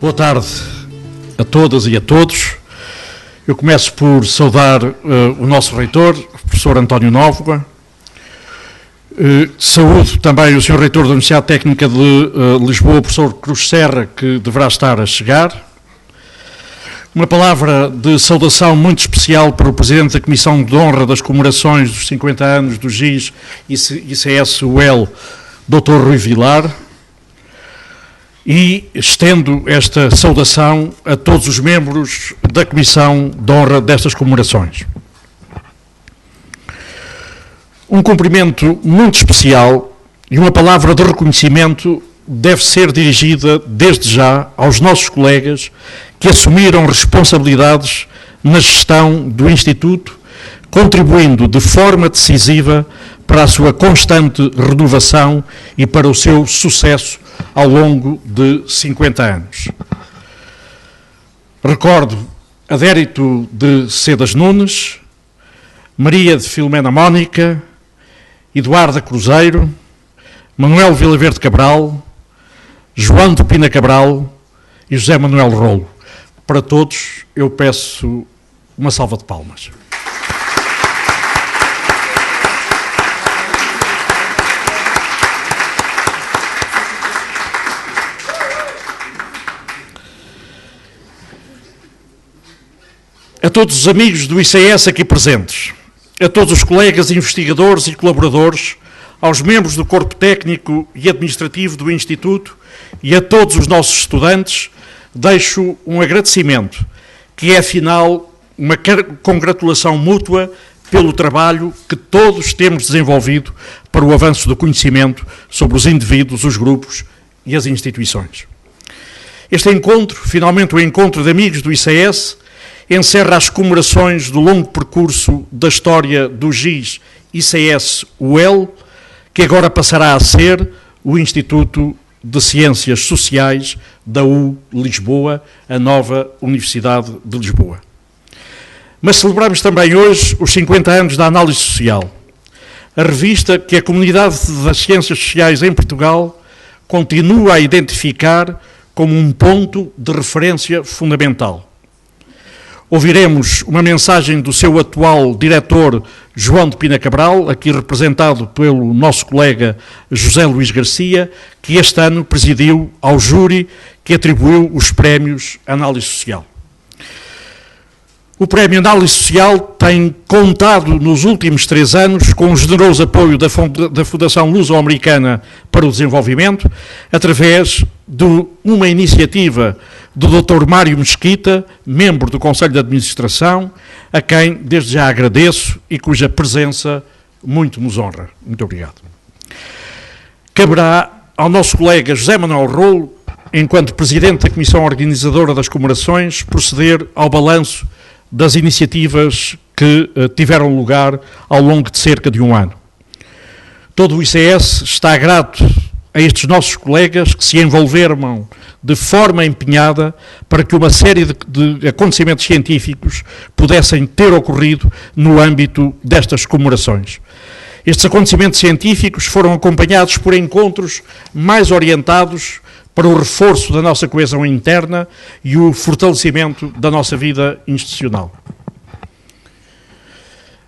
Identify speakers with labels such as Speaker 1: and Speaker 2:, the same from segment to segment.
Speaker 1: Boa tarde a todas e a todos. Eu começo por saudar o nosso reitor, o professor António Nóvoa. Saúdo também o Sr. Reitor da Universidade Técnica de Lisboa, o professor Cruz Serra, que deverá estar a chegar. Uma palavra de saudação muito especial para o Presidente da Comissão de Honra das Comemorações dos 50 anos do GIS ICS-UEL, Dr. Rui Vilar. E estendo esta saudação a todos os membros da Comissão de Honra destas comemorações. Um cumprimento muito especial e uma palavra de reconhecimento deve ser dirigida desde já aos nossos colegas que assumiram responsabilidades na gestão do Instituto, contribuindo de forma decisiva para a sua constante renovação e para o seu sucesso ao longo de 50 anos. Recordo Adérito de Sedas Nunes, Maria de Filomena Mónica, Eduarda Cruzeiro, Manuel Vilaverde Cabral, João de Pina Cabral e José Manuel Rolo. Para todos eu peço uma salva de palmas. A todos os amigos do ICS aqui presentes, a todos os colegas investigadores e colaboradores, aos membros do corpo técnico e administrativo do Instituto e a todos os nossos estudantes, deixo um agradecimento, que é, afinal, uma congratulação mútua pelo trabalho que todos temos desenvolvido para o avanço do conhecimento sobre os indivíduos, os grupos e as instituições. Este encontro, finalmente o encontro de amigos do ICS, encerra as comemorações do longo percurso da história do GIS ICS-UEL, que agora passará a ser o Instituto de Ciências Sociais da U Lisboa, a nova Universidade de Lisboa. Mas celebramos também hoje os 50 anos da Análise Social, a revista que a comunidade das ciências sociais em Portugal continua a identificar como um ponto de referência fundamental. Ouviremos uma mensagem do seu atual diretor, João de Pina Cabral, aqui representado pelo nosso colega José Luís Garcia, que este ano presidiu ao júri que atribuiu os prémios Análise Social. O Prémio Análise Social tem contado nos últimos 3 anos com o generoso apoio da Fundação Luso-Americana para o Desenvolvimento, através de uma iniciativa do Dr. Mário Mesquita, membro do Conselho de Administração, a quem desde já agradeço e cuja presença muito nos honra. Muito obrigado. Caberá ao nosso colega José Manuel Rolo, enquanto Presidente da Comissão Organizadora das Comemorações, proceder ao balanço das iniciativas que tiveram lugar ao longo de cerca de 1 ano. Todo o ICS está grato a estes nossos colegas que se envolveram de forma empenhada para que uma série de acontecimentos científicos pudessem ter ocorrido no âmbito destas comemorações. Estes acontecimentos científicos foram acompanhados por encontros mais orientados para o reforço da nossa coesão interna e o fortalecimento da nossa vida institucional.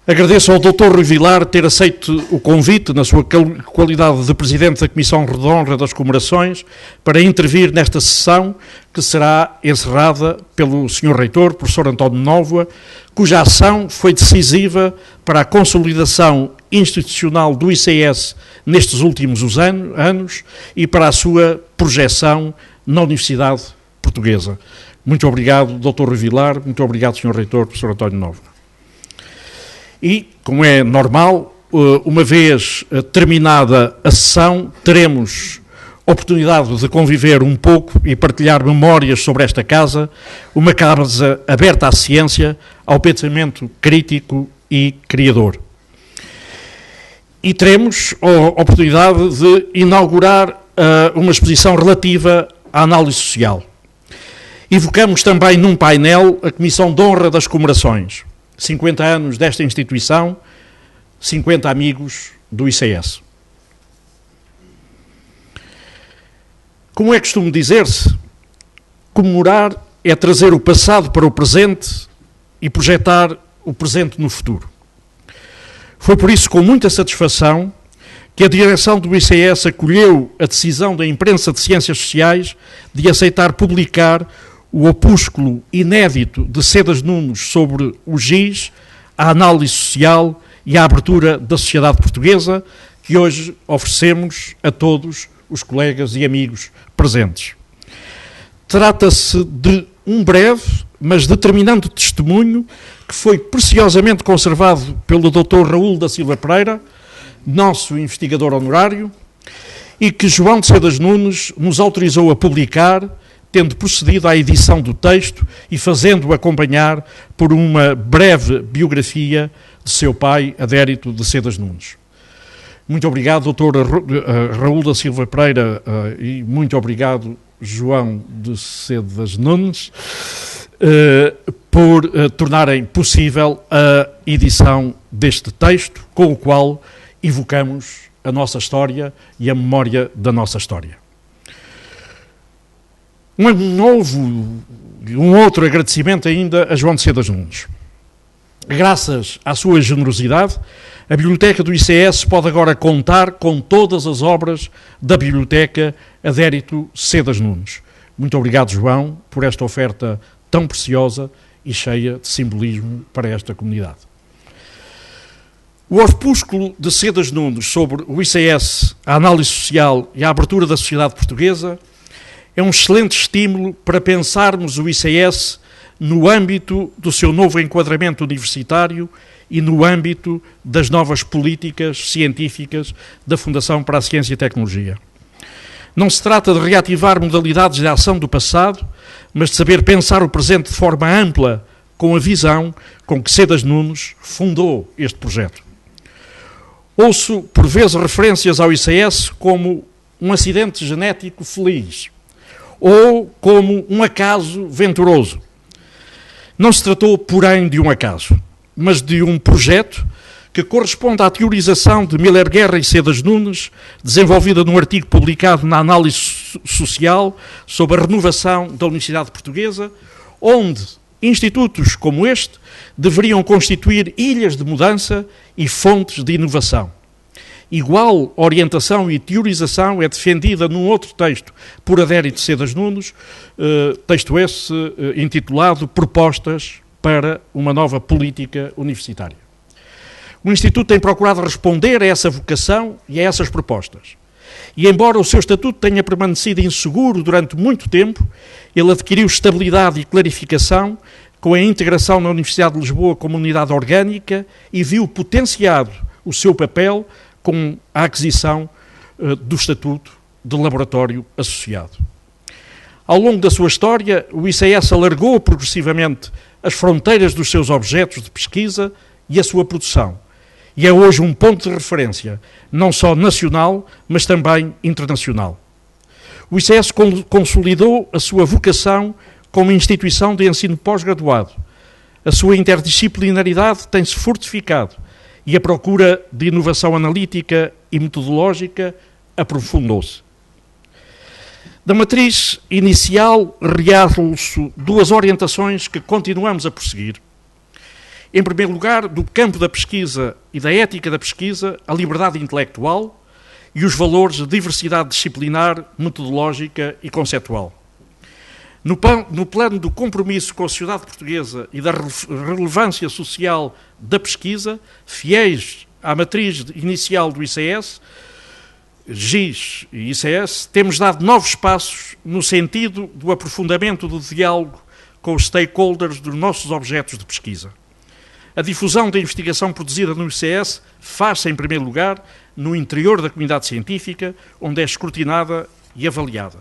Speaker 1: Agradeço ao Dr. Rui Vilar ter aceito o convite, na sua qualidade de Presidente da Comissão de Honra das Comemorações, para intervir nesta sessão, que será encerrada pelo Sr. Reitor, professor António Nóvoa, cuja ação foi decisiva para a consolidação institucional do ICS nestes últimos anos e para a sua projeção na Universidade Portuguesa. Muito obrigado, Dr. Rui Vilar, muito obrigado, Sr. Reitor, professor António Nóvoa. E, como é normal, uma vez terminada a sessão, teremos oportunidade de conviver um pouco e partilhar memórias sobre esta casa, uma casa aberta à ciência, ao pensamento crítico e criador. E teremos a oportunidade de inaugurar uma exposição relativa à análise social. Evocamos também num painel a Comissão de Honra das Comemorações. 50 anos desta instituição, 50 amigos do ICS. Como é costume dizer-se, Comemorar é trazer o passado para o presente e projetar o presente no futuro. Foi por isso, com muita satisfação, que a direção do ICS acolheu a decisão da imprensa de Ciências Sociais de aceitar publicar o opúsculo inédito de Cedas Nunes sobre o GIS, a análise social e a abertura da sociedade portuguesa, que hoje oferecemos a todos os colegas e amigos presentes. Trata-se de um breve, mas determinante testemunho que foi preciosamente conservado pelo Dr. Raul da Silva Pereira, nosso investigador honorário, e que João de Cedas Nunes nos autorizou a publicar, tendo procedido à edição do texto e fazendo-o acompanhar por uma breve biografia de seu pai, Adérito de Cedas Nunes. Muito obrigado, Dr. Raul da Silva Pereira, e muito obrigado, João de Cedas Nunes, por tornarem possível a edição deste texto, com o qual evocamos a nossa história e a memória da nossa história. Um outro agradecimento ainda a João de Cedas Nunes. Graças à sua generosidade, a Biblioteca do ICS pode agora contar com todas as obras da Biblioteca Adérito Cedas Nunes. Muito obrigado, João, por esta oferta tão preciosa e cheia de simbolismo para esta comunidade. O opúsculo de Cedas Nunes sobre o ICS, a análise social e a abertura da sociedade portuguesa é um excelente estímulo para pensarmos o ICS no âmbito do seu novo enquadramento universitário e no âmbito das novas políticas científicas da Fundação para a Ciência e Tecnologia. Não se trata de reativar modalidades de ação do passado, mas de saber pensar o presente de forma ampla, com a visão com que Cedas Nunes fundou este projeto. Ouço, por vezes, referências ao ICS como um acidente genético feliz ou como um acaso venturoso. Não se tratou, porém, de um acaso, mas de um projeto que corresponde à teorização de Miller Guerra e Cedas Nunes, desenvolvida num artigo publicado na Análise Social sobre a renovação da Universidade Portuguesa, onde institutos como este deveriam constituir ilhas de mudança e fontes de inovação. Igual orientação e teorização é defendida num outro texto por Adérito Cedas Nunes, texto esse intitulado Propostas para uma nova política universitária. O Instituto tem procurado responder a essa vocação e a essas propostas. E embora o seu estatuto tenha permanecido inseguro durante muito tempo, ele adquiriu estabilidade e clarificação com a integração na Universidade de Lisboa como unidade orgânica e viu potenciado o seu papel com a aquisição do estatuto de laboratório associado. Ao longo da sua história, o ICS alargou progressivamente as fronteiras dos seus objetos de pesquisa e a sua produção. E é hoje um ponto de referência, não só nacional, mas também internacional. O ICS consolidou a sua vocação como instituição de ensino pós-graduado. A sua interdisciplinaridade tem-se fortificado e a procura de inovação analítica e metodológica aprofundou-se. Da matriz inicial, realço duas orientações que continuamos a prosseguir. Em primeiro lugar, do campo da pesquisa e da ética da pesquisa, a liberdade intelectual e os valores de diversidade disciplinar, metodológica e conceptual. No plano do compromisso com a sociedade portuguesa e da relevância social da pesquisa, fiéis à matriz inicial do ICS, GIS e ICS, temos dado novos passos no sentido do aprofundamento do diálogo com os stakeholders dos nossos objetos de pesquisa. A difusão da investigação produzida no ICS faz-se, em primeiro lugar, no interior da comunidade científica, onde é escrutinada e avaliada.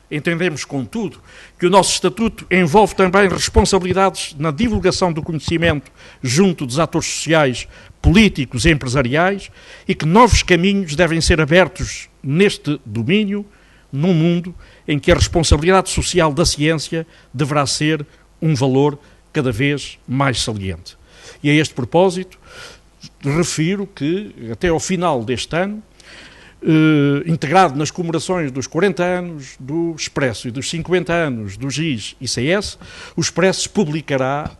Speaker 1: Entendemos, contudo, que o nosso estatuto envolve também responsabilidades na divulgação do conhecimento junto dos atores sociais, políticos e empresariais e que novos caminhos devem ser abertos neste domínio, num mundo em que a responsabilidade social da ciência deverá ser um valor cada vez mais saliente. E a este propósito, refiro que, até ao final deste ano, integrado nas comemorações dos 40 anos do Expresso e dos 50 anos do GIS-ICS, o Expresso publicará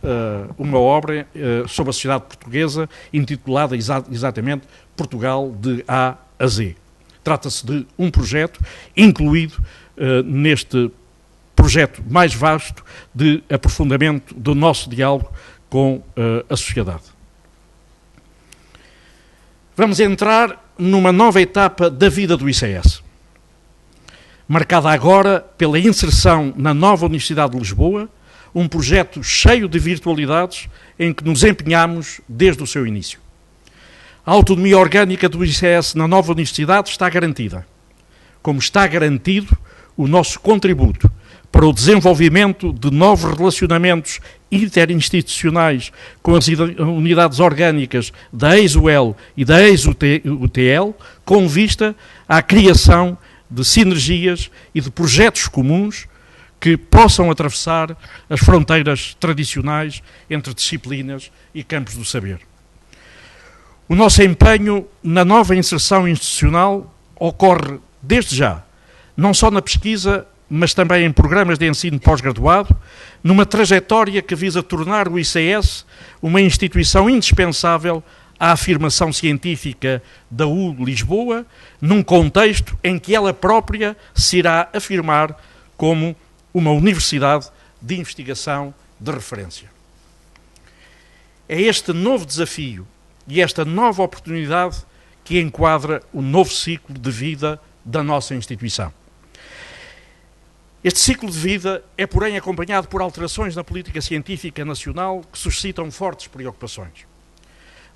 Speaker 1: uma obra sobre a sociedade portuguesa intitulada exatamente Portugal de A a Z. Trata-se de um projeto incluído neste projeto mais vasto de aprofundamento do nosso diálogo com a sociedade. Vamos entrar numa nova etapa da vida do ICS, marcada agora pela inserção na nova Universidade de Lisboa, um projeto cheio de virtualidades em que nos empenhamos desde o seu início. A autonomia orgânica do ICS na nova Universidade está garantida, como está garantido o nosso contributo para o desenvolvimento de novos relacionamentos interinstitucionais com as unidades orgânicas da ex-UEL e da ex-UTL, com vista à criação de sinergias e de projetos comuns que possam atravessar as fronteiras tradicionais entre disciplinas e campos do saber. O nosso empenho na nova inserção institucional ocorre desde já, não só na pesquisa, mas também em programas de ensino pós-graduado, numa trajetória que visa tornar o ICS uma instituição indispensável à afirmação científica da U de Lisboa, num contexto em que ela própria se irá afirmar como uma universidade de investigação de referência. É este novo desafio e esta nova oportunidade que enquadra o novo ciclo de vida da nossa instituição. Este ciclo de vida é, porém, acompanhado por alterações na política científica nacional que suscitam fortes preocupações.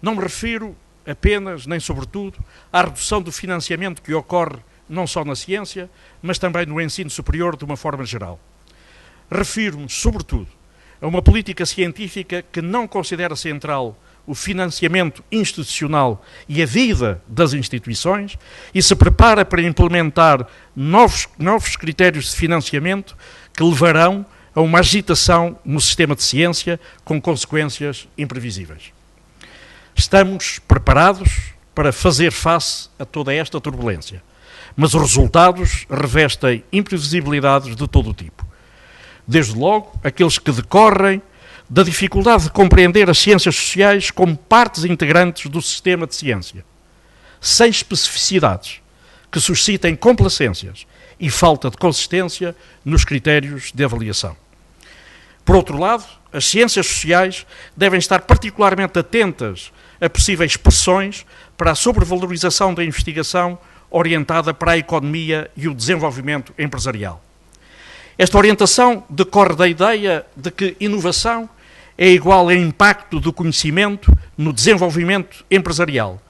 Speaker 1: Não me refiro apenas, nem sobretudo, à redução do financiamento que ocorre não só na ciência, mas também no ensino superior de uma forma geral. Refiro-me, sobretudo, a uma política científica que não considera central o financiamento institucional e a vida das instituições e se prepara para implementar novos critérios de financiamento que levarão a uma agitação no sistema de ciência com consequências imprevisíveis. Estamos preparados para fazer face a toda esta turbulência, mas os resultados revestem imprevisibilidades de todo o tipo. Desde logo, aqueles que decorrem da dificuldade de compreender as ciências sociais como partes integrantes do sistema de ciência, sem especificidades que suscitem complacências e falta de consistência nos critérios de avaliação. Por outro lado, as ciências sociais devem estar particularmente atentas a possíveis pressões para a sobrevalorização da investigação orientada para a economia e o desenvolvimento empresarial. Esta orientação decorre da ideia de que inovação é igual a impacto do conhecimento no desenvolvimento empresarial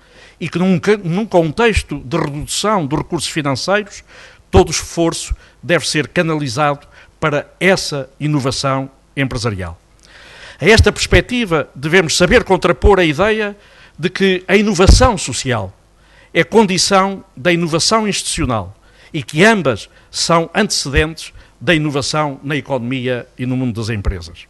Speaker 1: e que num contexto de redução dos recursos financeiros, todo o esforço deve ser canalizado para essa inovação empresarial. A esta perspectiva, devemos saber contrapor a ideia de que a inovação social é condição da inovação institucional e que ambas são antecedentes da inovação na economia e no mundo das empresas.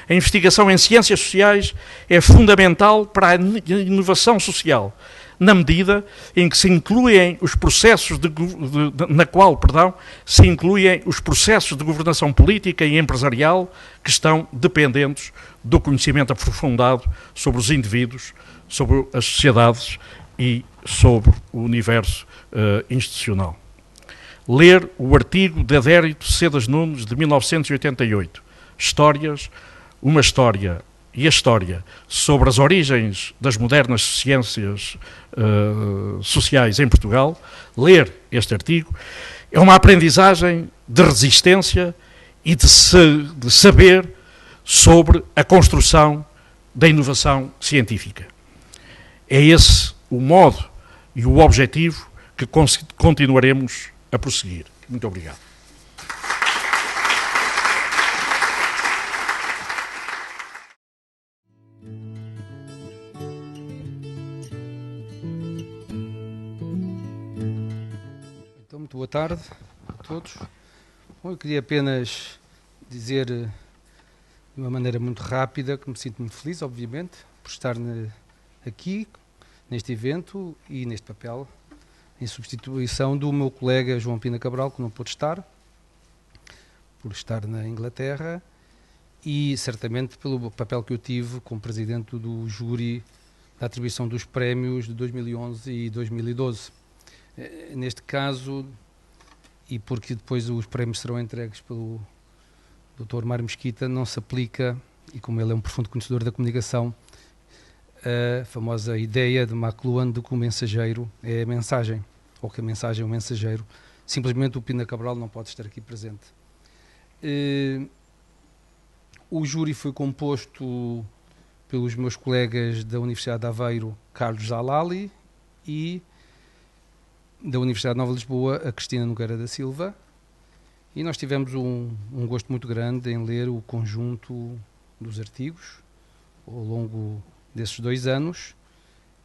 Speaker 1: A investigação em ciências sociais é fundamental para a inovação social, na medida em que se incluem os processos se incluem os processos de governação política e empresarial que estão dependentes do conhecimento aprofundado sobre os indivíduos, sobre as sociedades e sobre o universo institucional. Ler o artigo de Adérito Cedas Nunes, de 1988, Uma História e a História sobre as origens das modernas ciências sociais em Portugal, ler este artigo é uma aprendizagem de resistência e de saber sobre a construção da inovação científica. É esse o modo e o objetivo que continuaremos a prosseguir. Muito obrigado.
Speaker 2: Então, muito boa tarde a todos. Bom, eu queria apenas dizer de uma maneira muito rápida que me sinto muito feliz, obviamente, por estar aqui, neste evento e neste papel em substituição do meu colega João Pina Cabral, que não pôde estar, por estar na Inglaterra, e certamente pelo papel que eu tive como presidente do júri da atribuição dos prémios de 2011 e 2012. Neste caso, e porque depois os prémios serão entregues pelo Dr. Mário Mesquita, não se aplica, e como ele é um profundo conhecedor da comunicação, a famosa ideia de McLuhan de que o mensageiro é a mensagem, ou que a mensagem é o mensageiro. Simplesmente o Pina Cabral não pode estar aqui presente. O júri foi composto pelos meus colegas da Universidade de Aveiro, Carlos Zalali, e da Universidade Nova de Lisboa, a Cristina Nogueira da Silva, e nós tivemos um gosto muito grande em ler o conjunto dos artigos ao longo desses 2 anos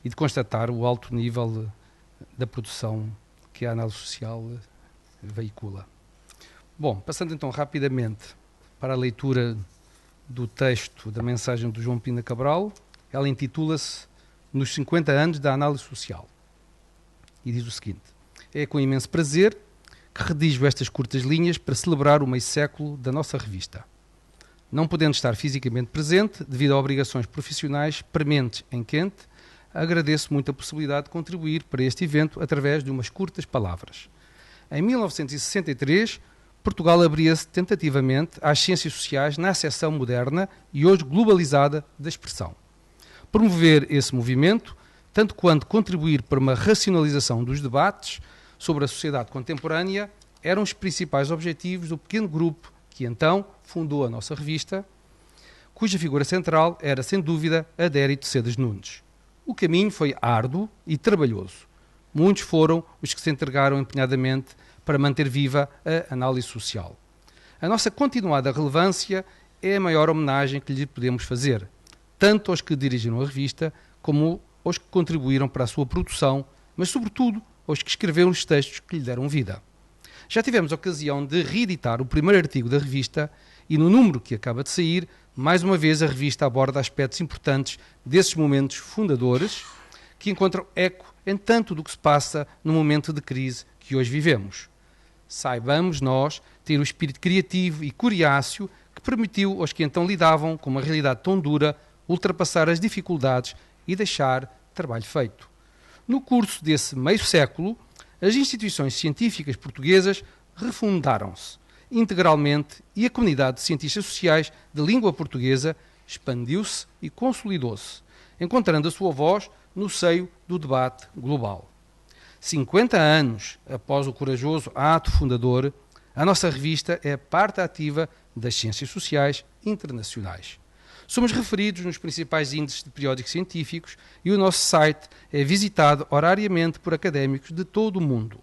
Speaker 2: e de constatar o alto nível da produção que a análise social veicula. Bom, passando então rapidamente para a leitura do texto da mensagem do João Pina Cabral, ela intitula-se Nos 50 anos da análise social. E diz o seguinte: é com imenso prazer que redijo estas curtas linhas para celebrar o meio século da nossa revista. Não podendo estar fisicamente presente, devido a obrigações profissionais prementes em Quente, agradeço muito a possibilidade de contribuir para este evento através de umas curtas palavras. Em 1963, Portugal abria-se tentativamente às ciências sociais na acessão moderna e hoje globalizada da expressão. Promover esse movimento, tanto quanto contribuir para uma racionalização dos debates sobre a sociedade contemporânea, eram os principais objetivos do pequeno grupo que então fundou a nossa revista, cuja figura central era, sem dúvida, Adérito Cedas Nunes. O caminho foi árduo e trabalhoso. Muitos foram os que se entregaram empenhadamente para manter viva a análise social. A nossa continuada relevância é a maior homenagem que lhe podemos fazer, tanto aos que dirigiram a revista, como aos que contribuíram para a sua produção, mas sobretudo aos que escreveram os textos que lhe deram vida. Já tivemos a ocasião de reeditar o primeiro artigo da revista e no número que acaba de sair, mais uma vez a revista aborda aspectos importantes desses momentos fundadores que encontram eco em tanto do que se passa no momento de crise que hoje vivemos. Saibamos nós ter o espírito criativo e coriáceo que permitiu aos que então lidavam com uma realidade tão dura ultrapassar as dificuldades e deixar trabalho feito. No curso desse meio século, as instituições científicas portuguesas refundaram-se integralmente e a comunidade de cientistas sociais de língua portuguesa expandiu-se e consolidou-se, encontrando a sua voz no seio do debate global. 50 anos após o corajoso ato fundador, a nossa revista é parte ativa das ciências sociais internacionais. Somos referidos nos principais índices de periódicos científicos e o nosso site é visitado horariamente por académicos de todo o mundo.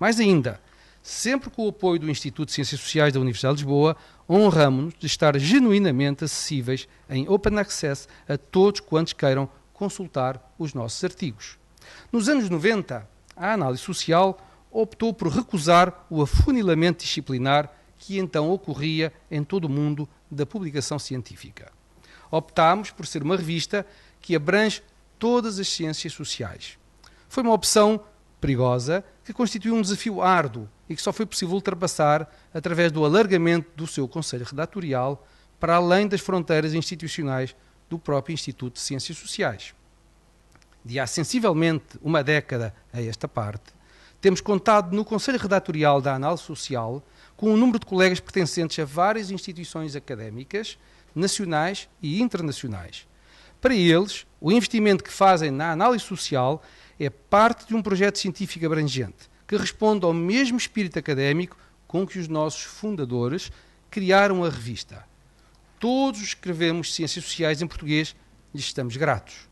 Speaker 2: Mais ainda, sempre com o apoio do Instituto de Ciências Sociais da Universidade de Lisboa, honramo-nos de estar genuinamente acessíveis em open access a todos quantos queiram consultar os nossos artigos. Nos anos 90, a análise social optou por recusar o afunilamento disciplinar que então ocorria em todo o mundo da publicação científica. Optámos por ser uma revista que abrange todas as ciências sociais. Foi uma opção perigosa que constituiu um desafio árduo e que só foi possível ultrapassar através do alargamento do seu conselho redatorial para além das fronteiras institucionais do próprio Instituto de Ciências Sociais. De há sensivelmente uma década a esta parte, temos contado no conselho redatorial da análise social com um número de colegas pertencentes a várias instituições académicas, nacionais e internacionais. Para eles, o investimento que fazem na análise social é parte de um projeto científico abrangente, que responde ao mesmo espírito académico com que os nossos fundadores criaram a revista. Todos os que escrevemos ciências sociais em português lhes estamos gratos.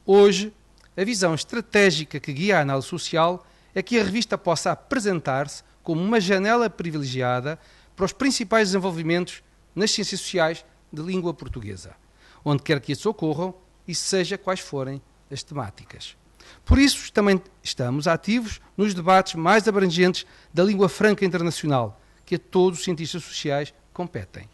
Speaker 2: Hoje, a visão estratégica que guia a análise social é que a revista possa apresentar-se como uma janela privilegiada para os principais desenvolvimentos nas ciências sociais de língua portuguesa, onde quer que isso ocorram e seja quais forem as temáticas. Por isso, também estamos ativos nos debates mais abrangentes da língua franca internacional, que a todos os cientistas sociais competem.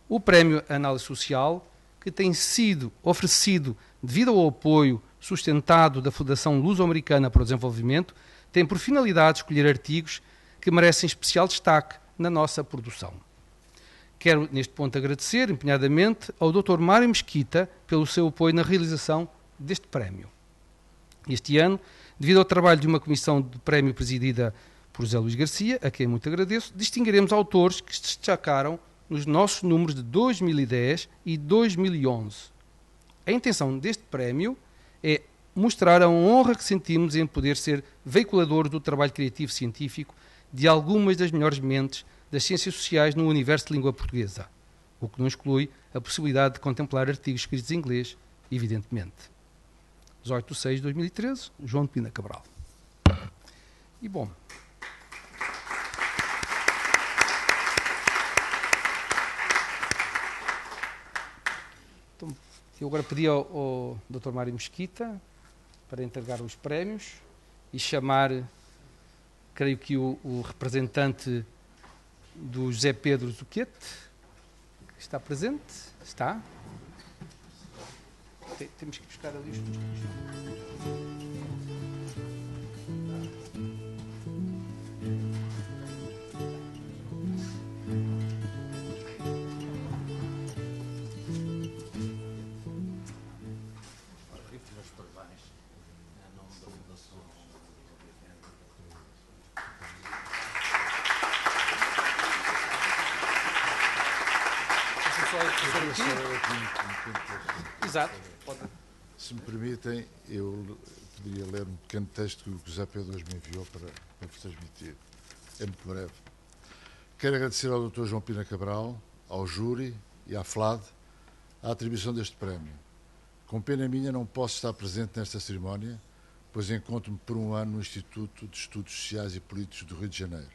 Speaker 2: O Prémio Análise Social, que tem sido oferecido devido ao apoio sustentado da Fundação Luso-Americana para o Desenvolvimento, tem por finalidade escolher artigos que merecem especial destaque na nossa produção. Quero, neste ponto, agradecer empenhadamente ao Dr. Mário Mesquita pelo seu apoio na realização deste prémio. Este ano, devido ao trabalho de uma comissão de prémio presidida por José Luís Garcia, a quem muito agradeço, distinguiremos autores que se destacaram nos nossos números de 2010 e 2011. A intenção deste prémio é mostrar a honra que sentimos em poder ser veiculador do trabalho criativo científico de algumas das melhores mentes das ciências sociais no universo de língua portuguesa, o que não exclui a possibilidade de contemplar artigos escritos em inglês, evidentemente. 18 de 6 de 2013, João de Pina Cabral. E bom... Então, eu agora pedi ao Dr. Mário Mesquita para entregar os prémios e chamar, creio que o representante do José Pedro Zuquete, que está presente. Está? Temos que buscar ali os... Exato.
Speaker 3: Se me permitem, eu poderia ler um pequeno texto que o José Pedro hoje me enviou para vos transmitir. É muito breve. Quero agradecer ao Dr. João Pina Cabral, ao júri e à FLAD a atribuição deste prémio. Com pena minha não posso estar presente nesta cerimónia, pois encontro-me por um ano no Instituto de Estudos Sociais e Políticos do Rio de Janeiro.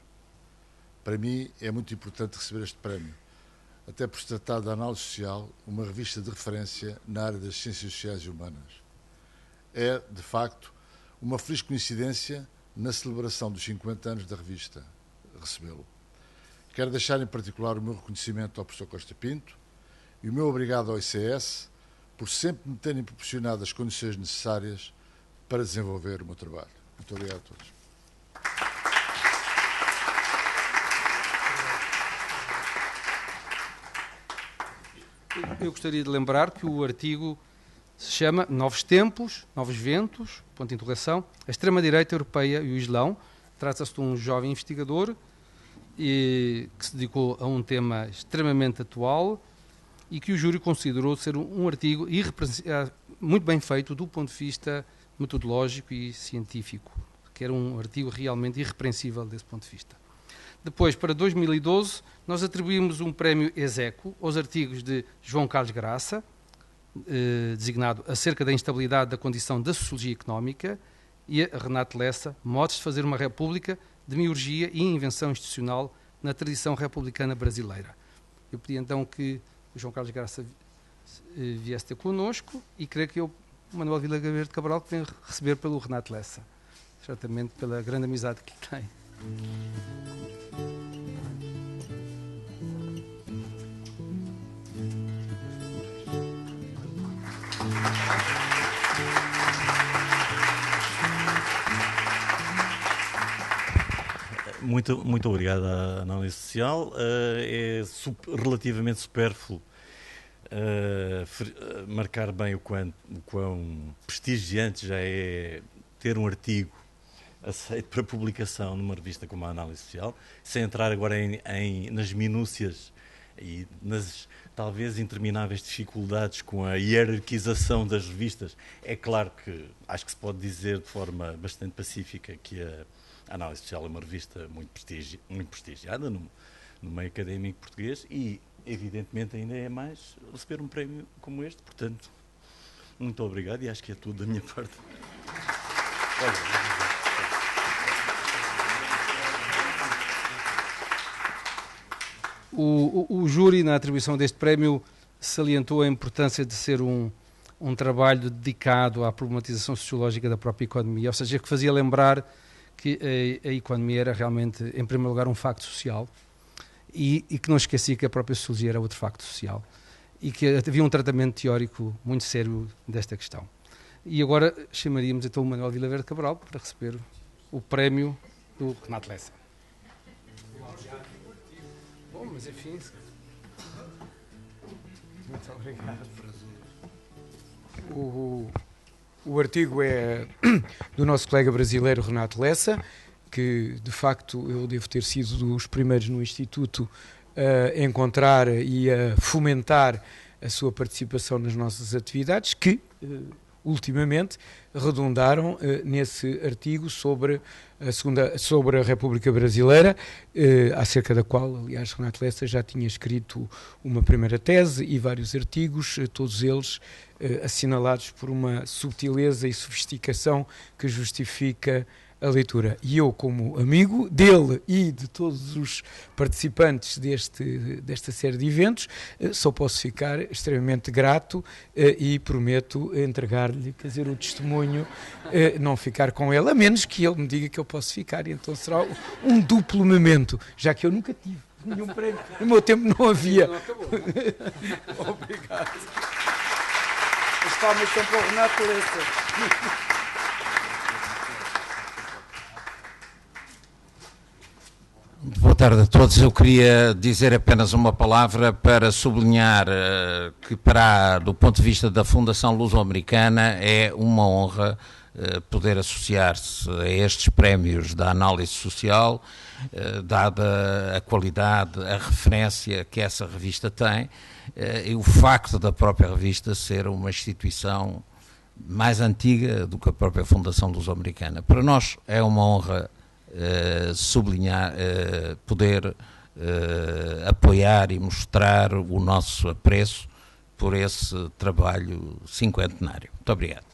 Speaker 3: Para mim é muito importante receber este prémio, até por se tratar da Análise Social, uma revista de referência na área das ciências sociais e humanas. É, de facto, uma feliz coincidência na celebração dos 50 anos da revista recebê-lo. Quero deixar em particular o meu reconhecimento ao professor Costa Pinto e o meu obrigado ao ICS por sempre me terem proporcionado as condições necessárias para desenvolver o meu trabalho. Muito obrigado a todos.
Speaker 2: Eu gostaria de lembrar que o artigo se chama Novos Tempos, Novos Ventos, ponto de interrogação, a extrema-direita europeia e o Islão. Trata-se de um jovem investigador que se dedicou a um tema extremamente atual e que o júri considerou ser um artigo muito bem feito do ponto de vista metodológico e científico, que era um artigo realmente irrepreensível desse ponto de vista. Depois, para 2012, nós atribuímos um prémio Execo aos artigos de João Carlos Graça, designado Acerca da Instabilidade da Condição da Sociologia Económica, e a Renato Lessa, Modos de Fazer uma República, Demiurgia e Invenção Institucional na Tradição Republicana Brasileira. Eu pedi então que o João Carlos Graça viesse ter connosco e creio que o Manuel Vila Verde Cabral que vem receber pelo Renato Lessa, certamente pela grande amizade que lhe tem.
Speaker 4: Muito obrigado à Análise Social. É relativamente supérfluo marcar bem o quão prestigiante já é ter um artigo aceito para publicação numa revista como a Análise Social, sem entrar agora nas minúcias e nas talvez intermináveis dificuldades com a hierarquização das revistas. É claro que acho que se pode dizer de forma bastante pacífica que a Análise Social é uma revista muito prestigiada no meio académico português e, evidentemente, ainda é mais receber um prémio como este. Portanto, muito obrigado e acho que é tudo da minha parte.
Speaker 2: O júri, na atribuição deste prémio, salientou a importância de ser um trabalho dedicado à problematização sociológica da própria economia, ou seja, que fazia lembrar que a economia era realmente, em primeiro lugar, um facto social e que não esquecia que a própria sociologia era outro facto social e que havia um tratamento teórico muito sério desta questão. E agora chamaríamos então o Manuel Vila Verde Cabral para receber o prémio do Renato Lessa. Bom, mas enfim... Muito obrigado. O artigo é do nosso colega brasileiro Renato Lessa, que de facto eu devo ter sido dos primeiros no Instituto a encontrar e a fomentar a sua participação nas nossas atividades, que ultimamente redundaram nesse artigo sobre a República Brasileira, acerca da qual, aliás, Renato Lessa já tinha escrito uma primeira tese e vários artigos, todos eles assinalados por uma subtileza e sofisticação que justifica a leitura. E eu, como amigo dele e de todos os participantes desta série de eventos, só posso ficar extremamente grato e prometo entregar-lhe, quer dizer, o testemunho, não ficar com ele, a menos que ele me diga que eu posso ficar, e então será um duplo memento, já que eu nunca tive nenhum prémio. No meu tempo não havia. Não acabou, não? Obrigado. As palmas são para o Renato Lessa.
Speaker 5: Boa tarde a todos. Eu queria dizer apenas uma palavra para sublinhar que, do ponto de vista da Fundação Luso-Americana, é uma honra poder associar-se a estes prémios da análise social, dada a qualidade, a referência que essa revista tem, e o facto da própria revista ser uma instituição mais antiga do que a própria Fundação Luso-Americana. Para nós é uma honra sublinhar, poder apoiar e mostrar o nosso apreço por esse trabalho cinquentenário. Muito obrigado.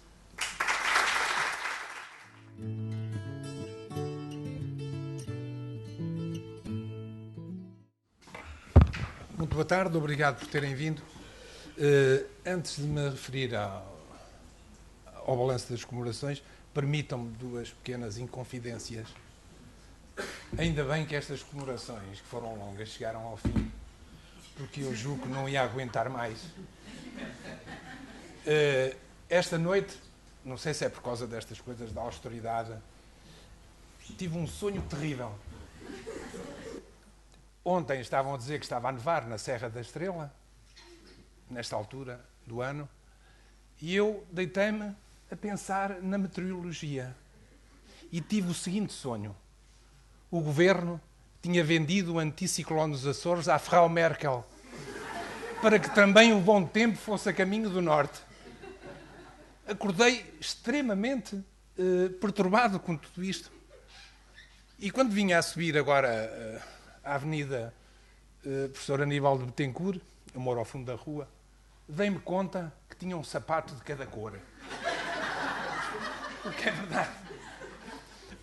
Speaker 6: Muito boa tarde, obrigado por terem vindo. Antes de me referir ao balanço das comemorações, permitam-me duas pequenas inconfidências. Ainda bem que estas comemorações, que foram longas, chegaram ao fim, porque eu julgo que não ia aguentar mais. Esta noite, não sei se é por causa destas coisas da austeridade, tive um sonho terrível. Ontem estavam a dizer que estava a nevar na Serra da Estrela, nesta altura do ano, e eu deitei-me a pensar na meteorologia e tive o seguinte sonho. O governo tinha vendido o anticiclone dos Açores à Frau Merkel para que também o bom tempo fosse a caminho do norte. Acordei extremamente perturbado com tudo isto. E quando vinha a subir agora a Avenida Professor Aníbal de Betancourt, eu moro ao fundo da rua, dei-me conta que tinha um sapato de cada cor. O que é verdade.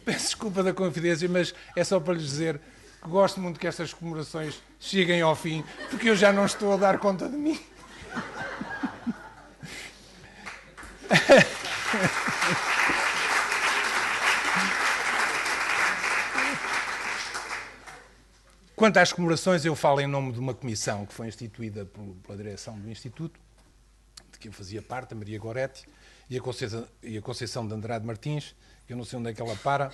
Speaker 6: Peço desculpa da confidência, mas é só para lhes dizer que gosto muito que estas comemorações cheguem ao fim, porque eu já não estou a dar conta de mim. Quanto às comemorações, eu falo em nome de uma comissão que foi instituída pela direção do Instituto, de que eu fazia parte, a Maria Goretti, e a Conceição de Andrade Martins, que eu não sei onde é que ela para,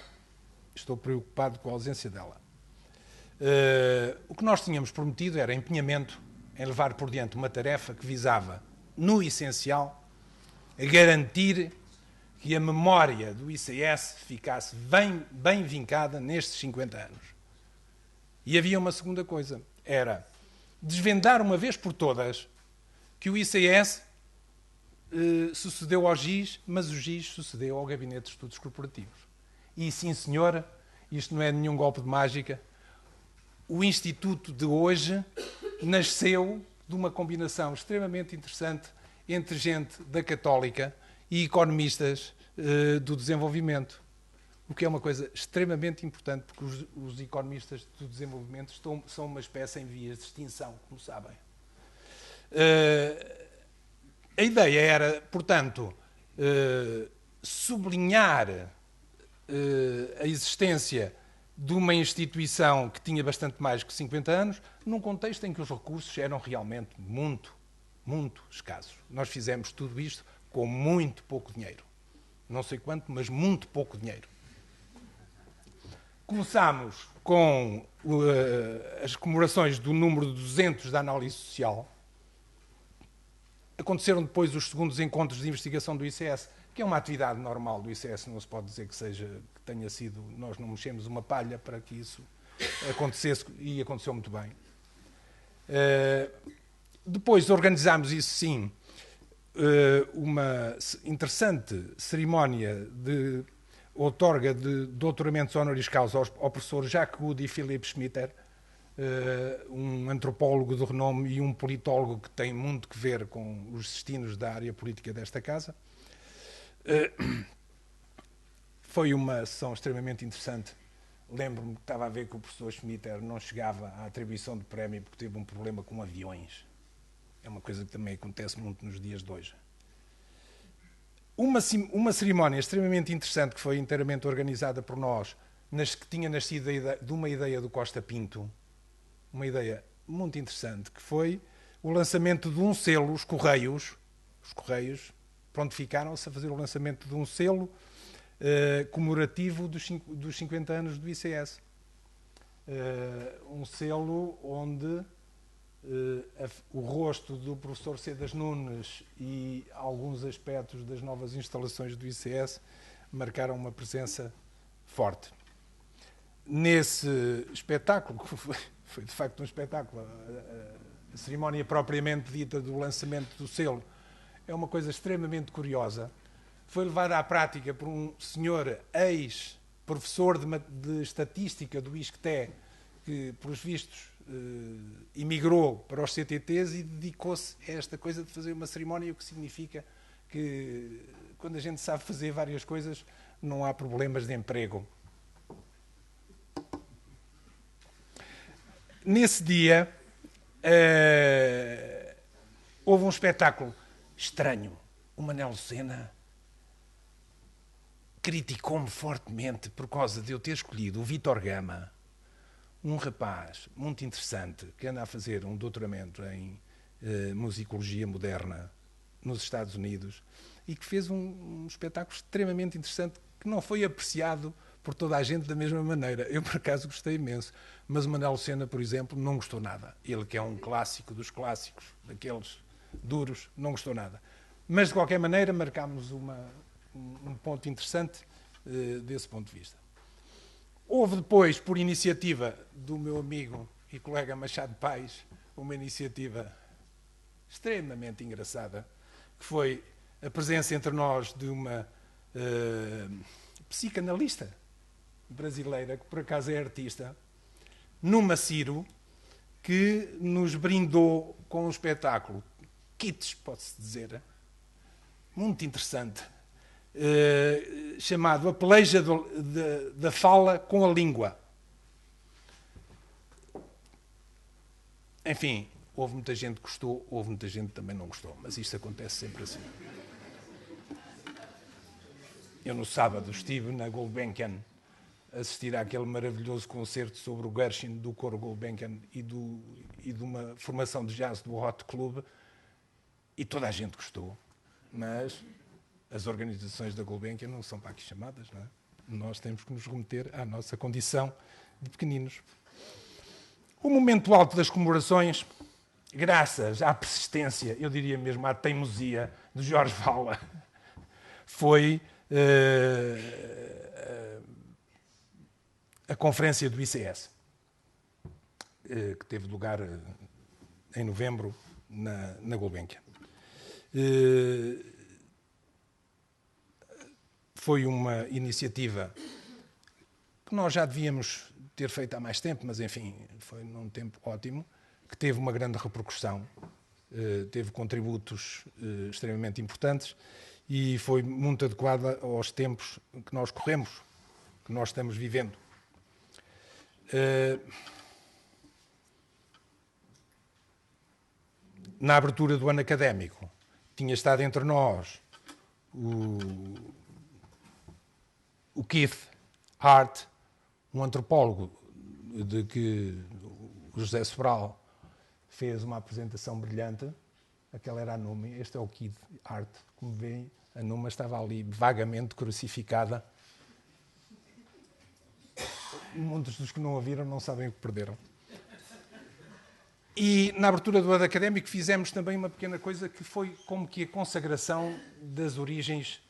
Speaker 6: estou preocupado com a ausência dela. O que nós tínhamos prometido era empenhamento em levar por diante uma tarefa que visava, no essencial, a garantir que a memória do ICS ficasse bem vincada nestes 50 anos. E havia uma segunda coisa, era desvendar uma vez por todas que o ICS sucedeu ao GIS, mas o GIS sucedeu ao Gabinete de Estudos Corporativos. E sim, senhora, isto não é nenhum golpe de mágica, o Instituto de hoje nasceu de uma combinação extremamente interessante entre gente da Católica e economistas do desenvolvimento. O que é uma coisa extremamente importante, porque os economistas do desenvolvimento são uma espécie em vias de extinção, como sabem. A ideia era, portanto, sublinhar a existência de uma instituição que tinha bastante mais que 50 anos, num contexto em que os recursos eram realmente muito escassos. Nós fizemos tudo isto com muito pouco dinheiro. Não sei quanto, mas muito pouco dinheiro. Começámos com as comemorações do número 200 da análise social. Aconteceram depois os segundos encontros de investigação do ICS, que é uma atividade normal do ICS, não se pode dizer que tenha sido, nós não mexemos uma palha para que isso acontecesse, e aconteceu muito bem. Depois organizámos, isso sim, uma interessante cerimónia de outorga de doutoramentos honoris causa ao professor Jacques Wood e Philipp Schmitter, um antropólogo de renome e um politólogo que tem muito que ver com os destinos da área política desta casa. Foi uma sessão extremamente interessante. Lembro-me que estava a ver que o professor Schmitter não chegava à atribuição de prémio porque teve um problema com aviões. É uma coisa que também acontece muito nos dias de hoje. Uma cerimónia extremamente interessante que foi inteiramente organizada por nós, que tinha nascido de uma ideia do Costa Pinto, uma ideia muito interessante, que foi o lançamento de um selo, os Correios prontificaram-se a fazer o lançamento de um selo comemorativo dos 50 anos do ICS. Um selo onde o rosto do professor Cedas Nunes e alguns aspectos das novas instalações do ICS marcaram uma presença forte. Nesse espetáculo, que foi de facto um espetáculo, a cerimónia propriamente dita do lançamento do selo é uma coisa extremamente curiosa. Foi levada à prática por um senhor ex-professor de estatística do ISCTE, que, pelos vistos, emigrou para os CTTs e dedicou-se a esta coisa de fazer uma cerimónia, o que significa que, quando a gente sabe fazer várias coisas, não há problemas de emprego. Nesse dia, houve um espetáculo estranho. O Manel Lucena criticou-me fortemente por causa de eu ter escolhido o Vítor Gama, um rapaz muito interessante que anda a fazer um doutoramento em musicologia moderna nos Estados Unidos e que fez um espetáculo extremamente interessante que não foi apreciado por toda a gente da mesma maneira. Eu, por acaso, gostei imenso. Mas o Manel Lucena, por exemplo, não gostou nada. Ele, que é um clássico dos clássicos, daqueles duros, não gostou nada. Mas, de qualquer maneira, marcámos um ponto interessante desse ponto de vista. Houve depois, por iniciativa do meu amigo e colega Machado Paes, uma iniciativa extremamente engraçada, que foi a presença entre nós de uma psicanalista brasileira, que por acaso é artista, Numa Ciro, que nos brindou com um espetáculo, kits, pode-se dizer, muito interessante, chamado A Peleja da Fala com a Língua. Enfim, houve muita gente que gostou, houve muita gente que também não gostou, mas isto acontece sempre assim. Eu no sábado estive na Gulbenkian a assistir àquele maravilhoso concerto sobre o Gershwin do coro Gulbenkian e de uma formação de jazz do Hot Club, e toda a gente gostou, mas as organizações da Gulbenkian não são para aqui chamadas, não é? Nós temos que nos remeter à nossa condição de pequeninos. O momento alto das comemorações, graças à persistência, eu diria mesmo à teimosia de Jorge Vala, foi a conferência do ICS, que teve lugar em novembro na Gulbenkian. Foi uma iniciativa que nós já devíamos ter feito há mais tempo, mas enfim, foi num tempo ótimo, que teve uma grande repercussão, teve contributos extremamente importantes e foi muito adequada aos tempos que nós corremos, que nós estamos vivendo. Na abertura do ano académico, tinha estado entre nós o Keith Hart, um antropólogo de que o José Sobral fez uma apresentação brilhante. Aquela era a Numa, este é o Keith Hart. Como veem, a Numa estava ali vagamente crucificada muitos dos que não a viram não sabem o que perderam. E na abertura do ano académico fizemos também uma pequena coisa que foi como que a consagração das origens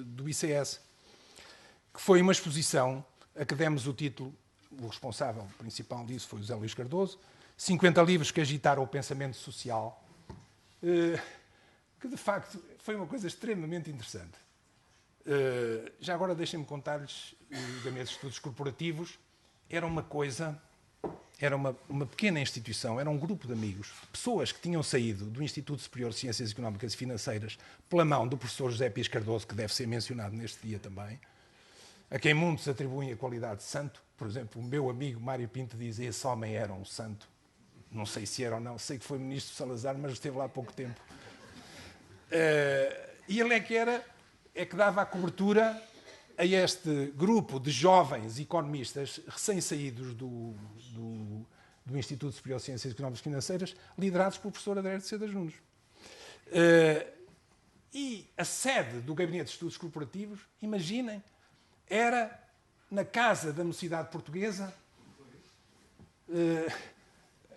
Speaker 6: do ICS, que foi uma exposição a que demos o título, o responsável principal disso foi o José Luís Cardoso, 50 livros que agitaram o pensamento social, que de facto foi uma coisa extremamente interessante. Já agora deixem-me contar-lhes, o Gabinete de Estudos Corporativos era uma coisa, era uma pequena instituição, era um grupo de amigos, pessoas que tinham saído do Instituto Superior de Ciências Económicas e Financeiras pela mão do professor José Pires Cardoso, que deve ser mencionado neste dia também, a quem muitos atribuem a qualidade de santo. Por exemplo, o meu amigo Mário Pinto diz: esse homem era um santo. Não sei se era ou não, sei que foi ministro Salazar, mas esteve lá há pouco tempo. E ele é que dava a cobertura a este grupo de jovens economistas recém-saídos do Instituto Superior de Ciências Económicas e Financeiras, liderados pelo professor Adérito de Cedas Nunes. E a sede do Gabinete de Estudos Corporativos, imaginem, era na Casa da Mocidade Portuguesa,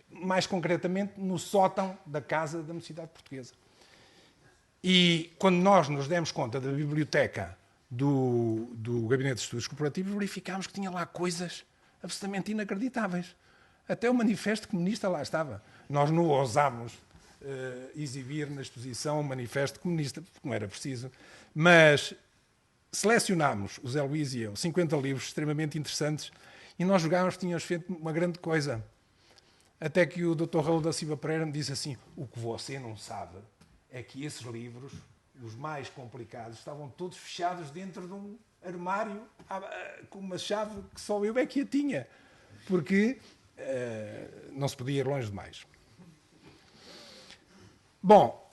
Speaker 6: mais concretamente no sótão da Casa da Mocidade Portuguesa. E quando nós nos demos conta da biblioteca do Gabinete de Estudos Corporativos, verificámos que tinha lá coisas absolutamente inacreditáveis. Até o Manifesto Comunista lá estava. Nós não ousámos exibir na exposição o Manifesto Comunista, porque não era preciso, mas selecionámos, o Zé Luís e eu, 50 livros extremamente interessantes e nós julgávamos que tínhamos feito uma grande coisa. Até que o Dr. Raul da Silva Pereira me disse assim: o que você não sabe é que esses livros, os mais complicados, estavam todos fechados dentro de um armário com uma chave que só eu é que a tinha, porque não se podia ir longe demais. Bom,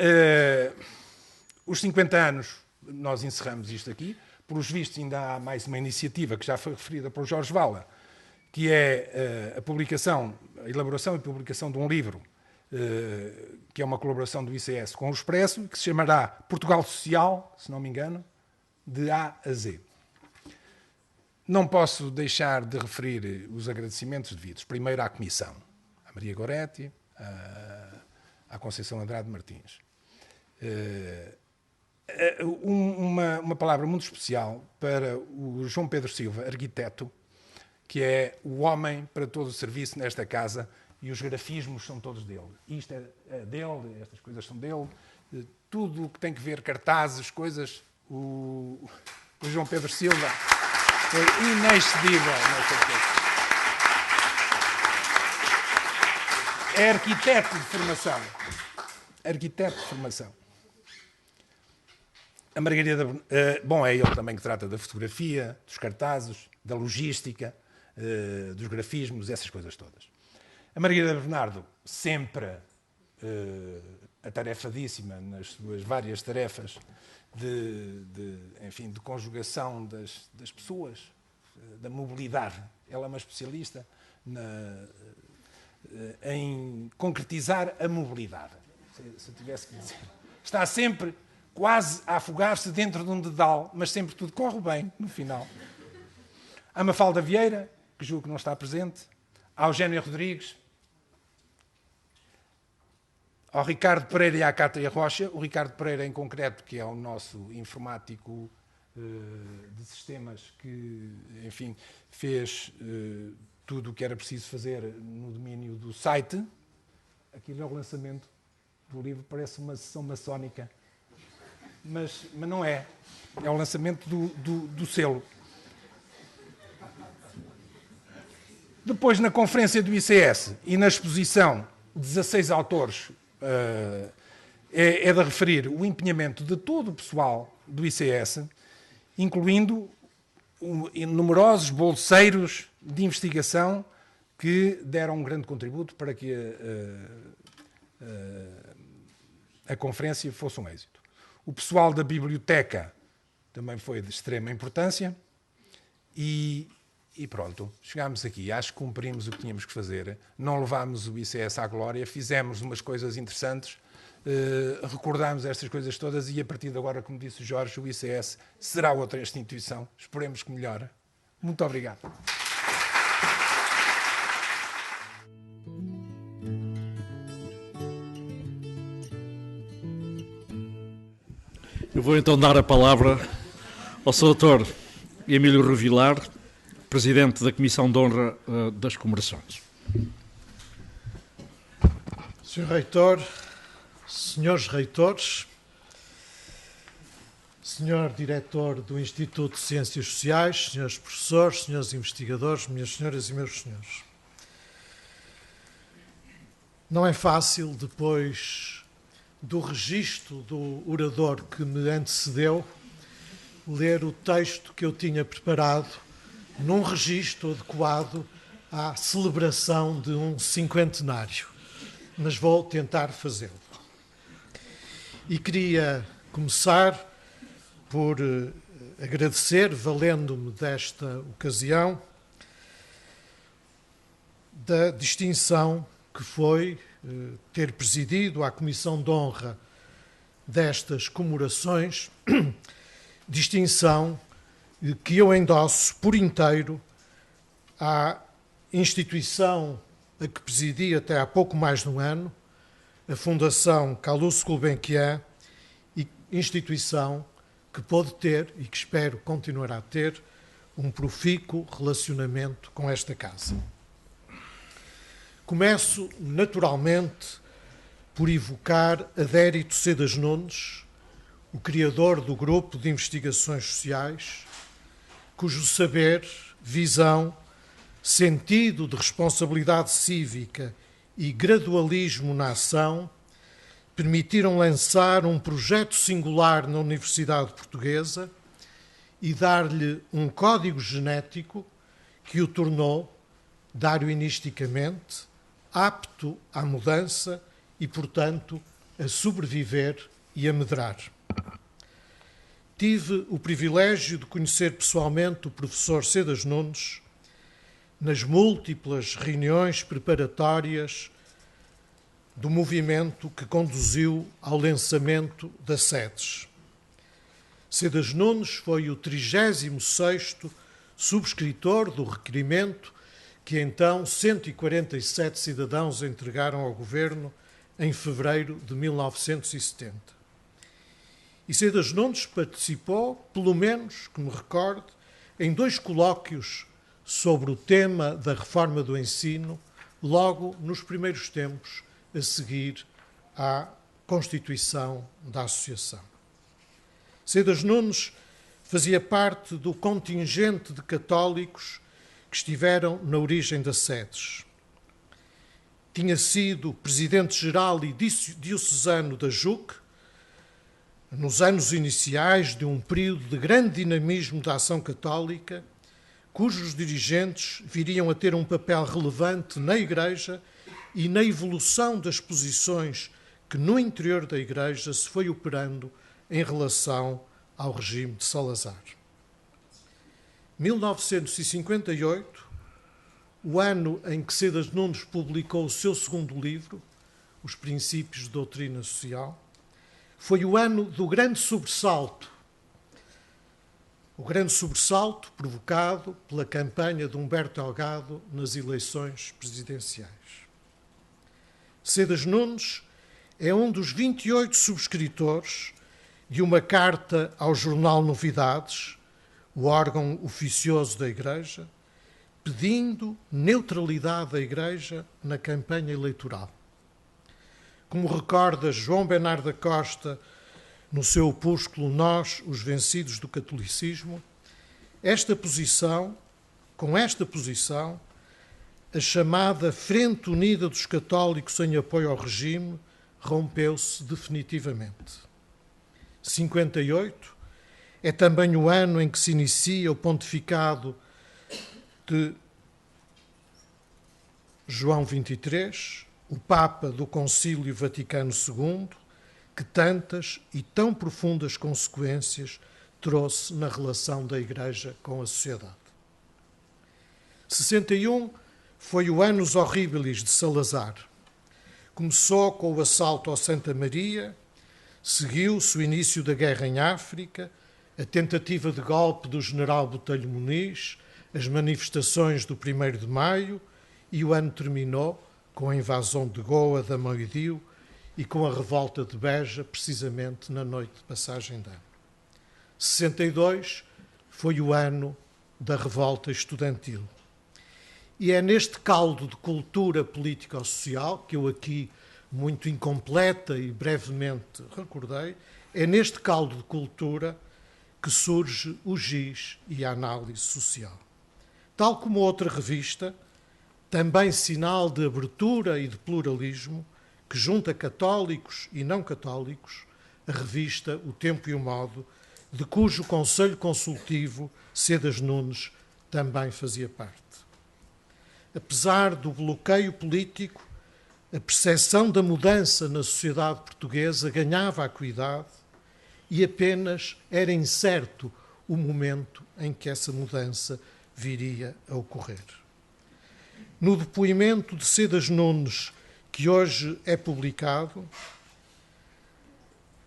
Speaker 6: os 50 anos, nós encerramos isto aqui. Pelos vistos, ainda há mais uma iniciativa que já foi referida por Jorge Vala, que é a elaboração e publicação de um livro, que é uma colaboração do ICS com o Expresso, que se chamará Portugal Social, se não me engano, de A a Z. Não posso deixar de referir os agradecimentos devidos. Primeiro à Comissão, à Maria Goretti, à Conceição Andrade Martins. Uma palavra muito especial para o João Pedro Silva, arquiteto, que é o homem para todo o serviço nesta casa, e os grafismos são todos dele. Isto é dele, estas coisas são dele, tudo o que tem que ver, cartazes, coisas, o João Pedro Silva foi inexcedível nesta coisa. É arquiteto de formação. Arquiteto de formação. A Margarida, bom, é ele também que trata da fotografia, dos cartazes, da logística, dos grafismos, essas coisas todas. A Margarida Bernardo, sempre atarefadíssima nas suas várias tarefas enfim, de conjugação das pessoas, da mobilidade. Ela é uma especialista em concretizar a mobilidade. Se eu tivesse que dizer. Está sempre quase a afogar-se dentro de um dedal, mas sempre tudo corre bem no final. A Mafalda Vieira, que julgo que não está presente, ao Eugénio Rodrigues, ao Ricardo Pereira e à Cátia Rocha. O Ricardo Pereira, em concreto, que é o nosso informático de sistemas, que, enfim, fez tudo o que era preciso fazer no domínio do site. Aquilo é o lançamento do livro, parece uma sessão maçónica, mas não é. É o lançamento do selo. Depois, na conferência do ICS e na exposição, 16 autores, é de referir o empenhamento de todo o pessoal do ICS, incluindo numerosos bolseiros de investigação que deram um grande contributo para que a conferência fosse um êxito. O pessoal da biblioteca também foi de extrema importância e pronto, chegámos aqui. Acho que cumprimos o que tínhamos que fazer. Não levámos o ICS à glória, fizemos umas coisas interessantes, recordámos estas coisas todas e a partir de agora, como disse o Jorge, o ICS será outra instituição. Esperemos que melhore. Muito obrigado.
Speaker 1: Eu vou então dar a palavra ao Sr. Dr. Emílio Revilar, Presidente da Comissão de Honra das Comemorações.
Speaker 7: Sr. Reitor, Senhores Reitores, Sr. Diretor do Instituto de Ciências Sociais, Srs. Professores, Srs. Investigadores, minhas senhoras e meus senhores. Não é fácil, depois do registro do orador que me antecedeu, ler o texto que eu tinha preparado num registro adequado à celebração de um cinquentenário, mas vou tentar fazê-lo. E queria começar por agradecer, valendo-me desta ocasião, da distinção que foi ter presidido a Comissão de Honra destas comemorações, distinção que eu endosso por inteiro à instituição a que presidi até há pouco mais de um ano, a Fundação Calouste Gulbenkian, instituição que pôde ter, e que espero continuar a ter, um profícuo relacionamento com esta casa. Começo, naturalmente, por evocar Adérito Cedas Nunes, o criador do Grupo de Investigações Sociais, cujo saber, visão, sentido de responsabilidade cívica e gradualismo na ação permitiram lançar um projeto singular na Universidade Portuguesa e dar-lhe um código genético que o tornou, darwinisticamente, apto à mudança e, portanto, a sobreviver e a medrar. Tive o privilégio de conhecer pessoalmente o professor Cedas Nunes nas múltiplas reuniões preparatórias do movimento que conduziu ao lançamento da SEDES. Cedas Nunes foi o 36º subscritor do requerimento que então 147 cidadãos entregaram ao Governo em fevereiro de 1970. E Cedas Nunes participou, pelo menos que me recorde, em 2 colóquios sobre o tema da reforma do ensino, logo nos primeiros tempos a seguir à constituição da associação. Cedas Nunes fazia parte do contingente de católicos que estiveram na origem da SEDES. Tinha sido presidente-geral e diocesano da JUC, nos anos iniciais de um período de grande dinamismo da ação católica, cujos dirigentes viriam a ter um papel relevante na Igreja e na evolução das posições que no interior da Igreja se foi operando em relação ao regime de Salazar. 1958, o ano em que Cedas Nunes publicou o seu segundo livro, Os Princípios de Doutrina Social, foi o ano do grande sobressalto. O grande sobressalto provocado pela campanha de Humberto Delgado nas eleições presidenciais. Cedas Nunes é um dos 28 subscritores de uma carta ao jornal Novidades, o órgão oficioso da Igreja, pedindo neutralidade da Igreja na campanha eleitoral. Como recorda João Bernardo da Costa no seu opúsculo Nós, os Vencidos do Catolicismo, com esta posição, a chamada Frente Unida dos Católicos em apoio ao regime rompeu-se definitivamente. 58 é também o ano em que se inicia o pontificado de João XXIII, o Papa do Concílio Vaticano II, que tantas e tão profundas consequências trouxe na relação da Igreja com a sociedade. 61 foi o Annus Horribilis de Salazar. Começou com o assalto ao Santa Maria, seguiu-se o início da guerra em África, a tentativa de golpe do general Botelho Muniz, as manifestações do 1º de maio, e o ano terminou com a invasão de Goa, da Moidio e com a revolta de Beja, precisamente na noite de passagem de ano. 62 foi o ano da revolta estudantil. E é neste caldo de cultura político-social, que eu aqui, muito incompleta e brevemente recordei, é neste caldo de cultura que surge o GIS e a análise social. Tal como outra revista, também sinal de abertura e de pluralismo, que junta católicos e não católicos, a revista O Tempo e o Modo, de cujo Conselho Consultivo Cedas Nunes também fazia parte. Apesar do bloqueio político, a percepção da mudança na sociedade portuguesa ganhava acuidade e apenas era incerto o momento em que essa mudança viria a ocorrer. No depoimento de Cedas Nunes, que hoje é publicado,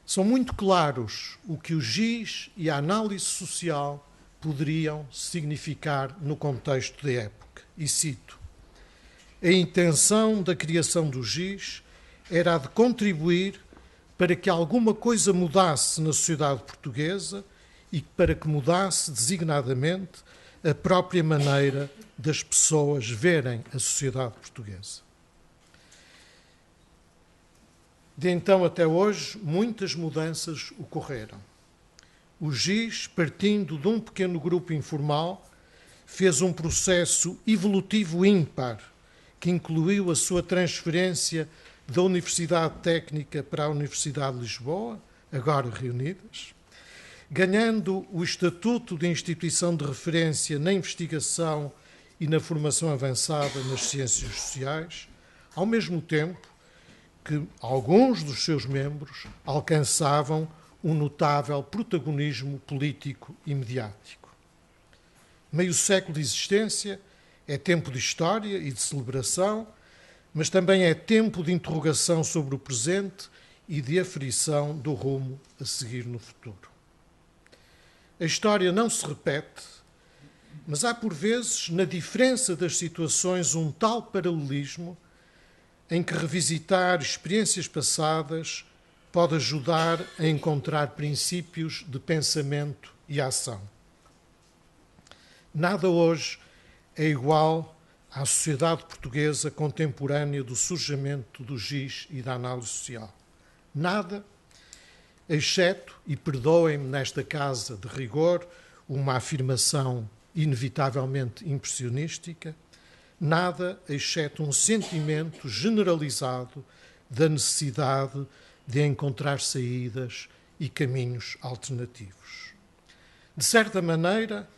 Speaker 7: são muito claros o que o GIS e a análise social poderiam significar no contexto da época. E cito: a intenção da criação do GIS era a de contribuir para que alguma coisa mudasse na sociedade portuguesa e para que mudasse designadamente a própria maneira das pessoas verem a sociedade portuguesa. De então até hoje, muitas mudanças ocorreram. O GIS, partindo de um pequeno grupo informal, fez um processo evolutivo ímpar, que incluiu a sua transferência da Universidade Técnica para a Universidade de Lisboa, agora reunidas, ganhando o estatuto de instituição de referência na investigação e na formação avançada nas ciências sociais, ao mesmo tempo que alguns dos seus membros alcançavam um notável protagonismo político e mediático. Meio século de existência é tempo de história e de celebração, mas também é tempo de interrogação sobre o presente e de aferição do rumo a seguir no futuro. A história não se repete, mas há por vezes, na diferença das situações, um tal paralelismo em que revisitar experiências passadas pode ajudar a encontrar princípios de pensamento e ação. Nada hoje é igual à sociedade portuguesa contemporânea do surgimento do GIS e da análise social. Nada, exceto, e perdoem-me nesta casa de rigor, uma afirmação inevitavelmente impressionística, nada exceto um sentimento generalizado da necessidade de encontrar saídas e caminhos alternativos. De certa maneira,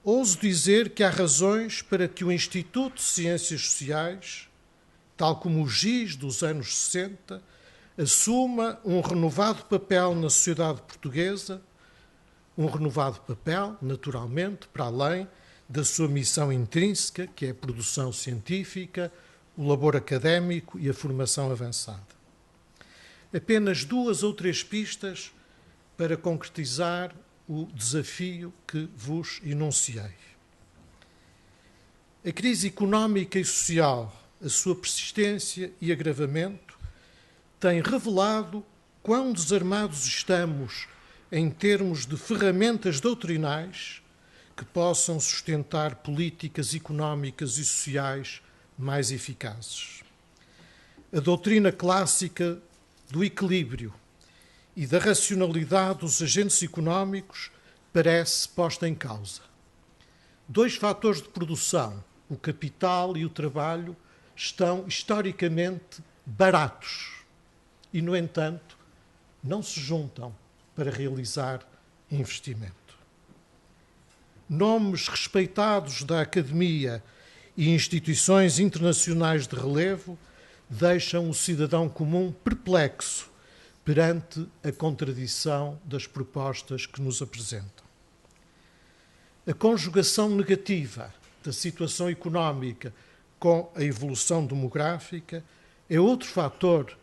Speaker 7: ouso dizer que há razões para que o Instituto de Ciências Sociais, tal como o GIS dos anos 60, assuma um renovado papel na sociedade portuguesa, um renovado papel, naturalmente, para além da sua missão intrínseca, que é a produção científica, o labor académico e a formação avançada. Apenas 2 ou 3 pistas para concretizar o desafio que vos enunciei. A crise económica e social, a sua persistência e agravamento, tem revelado quão desarmados estamos em termos de ferramentas doutrinais que possam sustentar políticas económicas e sociais mais eficazes. A doutrina clássica do equilíbrio e da racionalidade dos agentes económicos parece posta em causa. 2 fatores de produção, o capital e o trabalho, estão historicamente baratos e, no entanto, não se juntam para realizar investimento. Nomes respeitados da academia e instituições internacionais de relevo deixam o cidadão comum perplexo perante a contradição das propostas que nos apresentam. A conjugação negativa da situação económica com a evolução demográfica é outro fator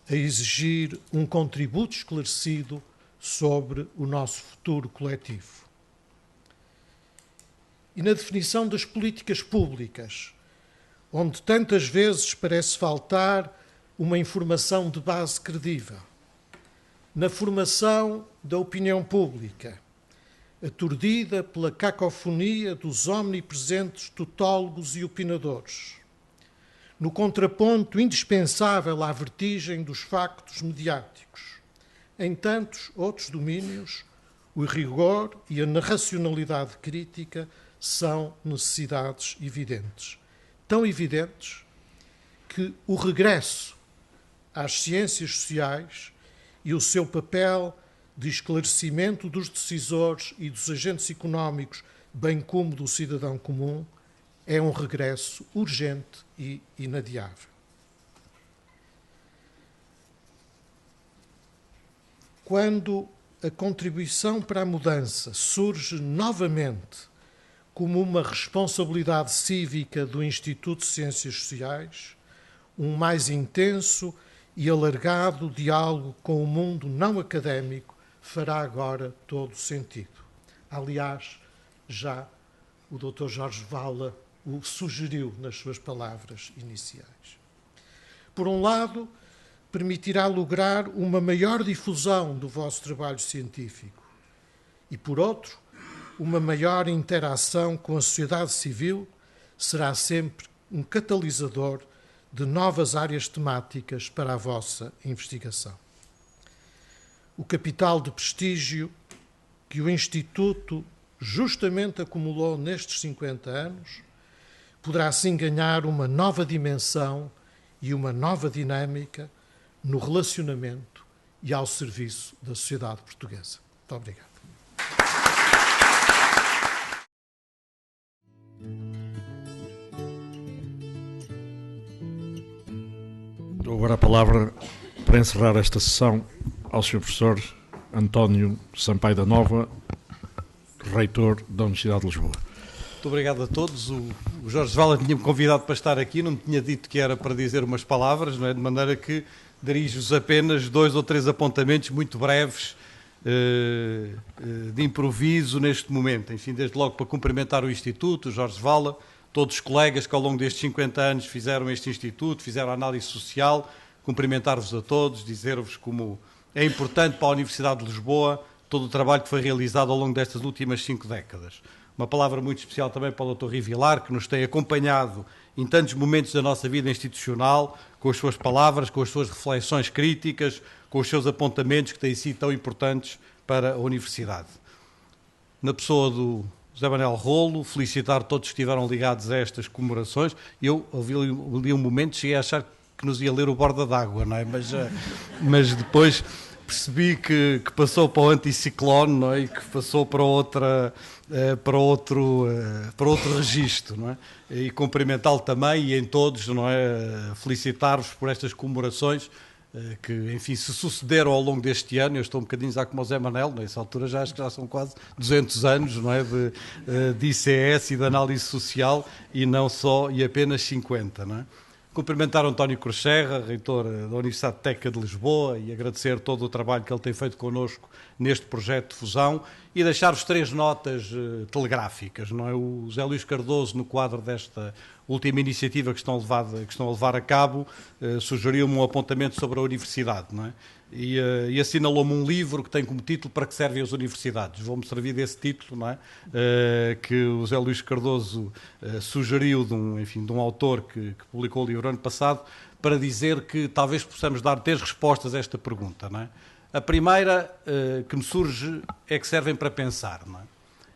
Speaker 7: a exigir um contributo esclarecido sobre o nosso futuro coletivo. E na definição das políticas públicas, onde tantas vezes parece faltar uma informação de base credível, na formação da opinião pública, aturdida pela cacofonia dos omnipresentes tutólogos e opinadores, no contraponto indispensável à vertigem dos factos mediáticos. Em tantos outros domínios, o rigor e a racionalidade crítica são necessidades evidentes. Tão evidentes que o regresso às ciências sociais e o seu papel de esclarecimento dos decisores e dos agentes económicos, bem como do cidadão comum, é um regresso urgente e inadiável. Quando a contribuição para a mudança surge novamente como uma responsabilidade cívica do Instituto de Ciências Sociais, um mais intenso e alargado diálogo com o mundo não académico fará agora todo sentido. Aliás, já o Dr. Jorge Vala o sugeriu nas suas palavras iniciais. Por um lado, permitirá lograr uma maior difusão do vosso trabalho científico e, por outro, uma maior interação com a sociedade civil será sempre um catalisador de novas áreas temáticas para a vossa investigação. O capital de prestígio que o Instituto justamente acumulou nestes 50 anos poderá assim ganhar uma nova dimensão e uma nova dinâmica no relacionamento e ao serviço da sociedade portuguesa. Muito obrigado.
Speaker 1: Dou agora a palavra para encerrar esta sessão ao Sr. Professor António Sampaio da Nova, reitor da Universidade de Lisboa.
Speaker 8: Muito obrigado a todos. O Jorge Vala tinha-me convidado para estar aqui, não me tinha dito que era para dizer umas palavras, não é? De maneira que dirijo-vos apenas 2 ou 3 apontamentos muito breves de improviso neste momento. Enfim, desde logo para cumprimentar o Instituto, o Jorge Vala, todos os colegas que ao longo destes 50 anos fizeram este Instituto, fizeram a análise social, cumprimentar-vos a todos, dizer-vos como é importante para a Universidade de Lisboa todo o trabalho que foi realizado ao longo destas últimas 5 décadas. Uma palavra muito especial também para o Dr. Rivilar, que nos tem acompanhado em tantos momentos da nossa vida institucional, com as suas palavras, com as suas reflexões críticas, com os seus apontamentos que têm sido tão importantes para a Universidade. Na pessoa do José Manuel Rolo, felicitar todos que estiveram ligados a estas comemorações. Eu ouvi ali um momento, cheguei a achar que nos ia ler o Borda d'Água, não é? Mas depois percebi que passou para o anticiclone, não é? E que passou para outro registro, não é? E cumprimentá-lo também e em todos, não é? Felicitar-vos por estas comemorações que, enfim, se sucederam ao longo deste ano. Eu estou um bocadinho já como o Zé Manel, nessa altura já acho que já são quase 200 anos, não é? De ICS e de análise social e não só, e apenas 50, não é? Cumprimentar o António Cruz Serra, reitor da Universidade Técnica de Lisboa, e agradecer todo o trabalho que ele tem feito connosco neste projeto de fusão e deixar-vos 3 notas telegráficas, não é? O José Luís Cardoso, no quadro desta última iniciativa que estão a levar a cabo, sugeriu-me um apontamento sobre a universidade, não é? E assinalou-me um livro que tem como título Para que servem as universidades. Vou-me servir desse título, não é? Que o José Luís Cardoso sugeriu de um autor que publicou o livro ano passado, para dizer que talvez possamos dar 3 respostas a esta pergunta, não é? A primeira que me surge é que servem para pensar, não é?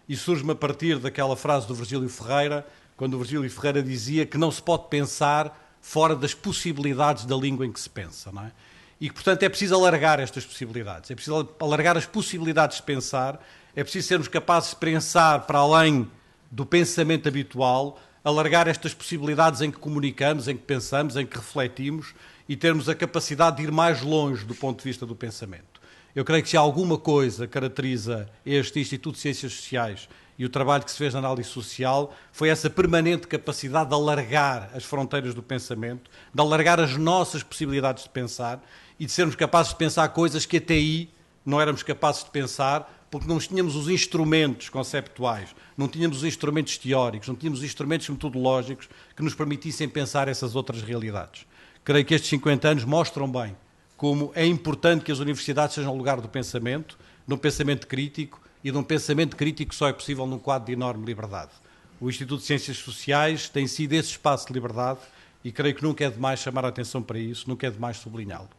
Speaker 8: E surge-me a partir daquela frase do Virgílio Ferreira, quando o Virgílio Ferreira dizia que não se pode pensar fora das possibilidades da língua em que se pensa, não é? E que, portanto, é preciso alargar estas possibilidades, é preciso alargar as possibilidades de pensar, é preciso sermos capazes de pensar para além do pensamento habitual, alargar estas possibilidades em que comunicamos, em que pensamos, em que refletimos e termos a capacidade de ir mais longe do ponto de vista do pensamento. Eu creio que se alguma coisa caracteriza este Instituto de Ciências Sociais e o trabalho que se fez na análise social, foi essa permanente capacidade de alargar as fronteiras do pensamento, de alargar as nossas possibilidades de pensar e de sermos capazes de pensar coisas que até aí não éramos capazes de pensar, porque não tínhamos os instrumentos conceptuais, não tínhamos os instrumentos teóricos, não tínhamos os instrumentos metodológicos que nos permitissem pensar essas outras realidades. Creio que estes 50 anos mostram bem como é importante que as universidades sejam lugar do pensamento, de um pensamento crítico, e de um pensamento crítico só é possível num quadro de enorme liberdade. O Instituto de Ciências Sociais tem sido esse espaço de liberdade e creio que nunca é demais chamar a atenção para isso, nunca é demais sublinhá-lo.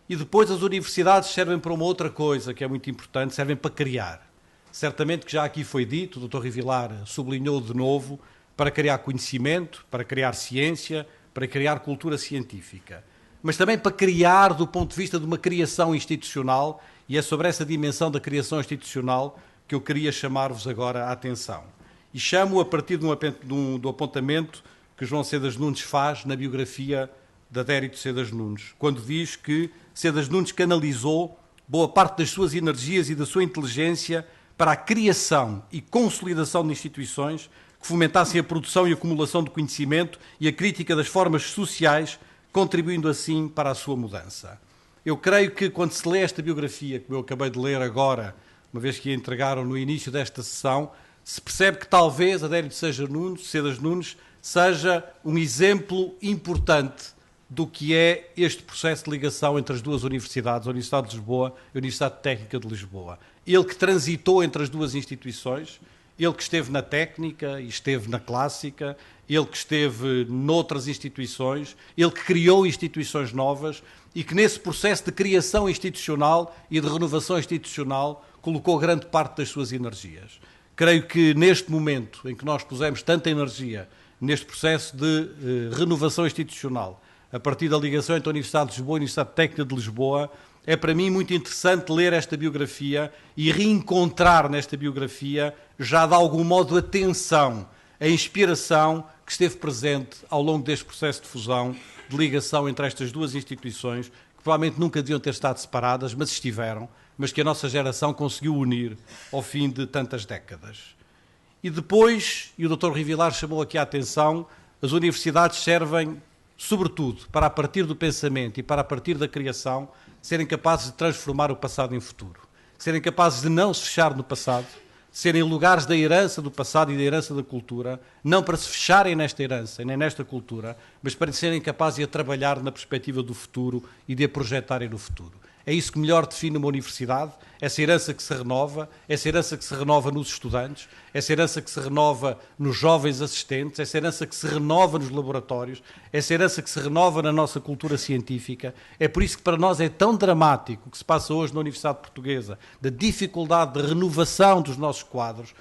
Speaker 8: E depois as universidades servem para uma outra coisa que é muito importante, servem para criar. Certamente que já aqui foi dito, o Dr. Rivilar sublinhou de novo, para criar conhecimento, para criar ciência, para criar cultura científica. Mas também para criar do ponto de vista de uma criação institucional, e é sobre essa dimensão da criação institucional que eu queria chamar-vos agora a atenção. E chamo a partir do apontamento que João Cedas Nunes faz na biografia de Adérito Cedas Nunes, quando diz que Cedas Nunes canalizou boa parte das suas energias e da sua inteligência para a criação e consolidação de instituições que fomentassem a produção e acumulação de conhecimento e a crítica das formas sociais, contribuindo assim para a sua mudança. Eu creio que quando se lê esta biografia, que eu acabei de ler agora, uma vez que a entregaram no início desta sessão, se percebe que talvez Adérito Cedas Nunes seja um exemplo importante do que é este processo de ligação entre as duas universidades, a Universidade de Lisboa e a Universidade Técnica de Lisboa. Ele que transitou entre as duas instituições, ele que esteve na técnica e esteve na clássica, ele que esteve noutras instituições, ele que criou instituições novas e que nesse processo de criação institucional e de renovação institucional colocou grande parte das suas energias. Creio que neste momento em que nós pusemos tanta energia neste processo de renovação institucional, a partir da ligação entre a Universidade de Lisboa e a Universidade Técnica de Lisboa, é para mim muito interessante ler esta biografia e reencontrar nesta biografia, já de algum modo, a tensão, a inspiração que esteve presente ao longo deste processo de fusão, de ligação entre estas duas instituições, que provavelmente nunca deviam ter estado separadas, mas estiveram, mas que a nossa geração conseguiu unir ao fim de tantas décadas. E depois, e o Dr. Rivilar chamou aqui a atenção, as universidades servem, sobretudo, para a partir do pensamento e para a partir da criação, serem capazes de transformar o passado em futuro, serem capazes de não se fechar no passado, serem lugares da herança do passado e da herança da cultura, não para se fecharem nesta herança e nem nesta cultura, mas para serem capazes de a trabalhar na perspectiva do futuro e de a projetarem no futuro. É isso que melhor define uma universidade, essa herança que se renova, essa herança que se renova nos estudantes, essa herança que se renova nos jovens assistentes, essa herança que se renova nos laboratórios, essa herança que se renova na nossa cultura científica. É por isso que para nós é tão dramático o que se passa hoje na Universidade Portuguesa, da dificuldade de renovação dos nossos quadros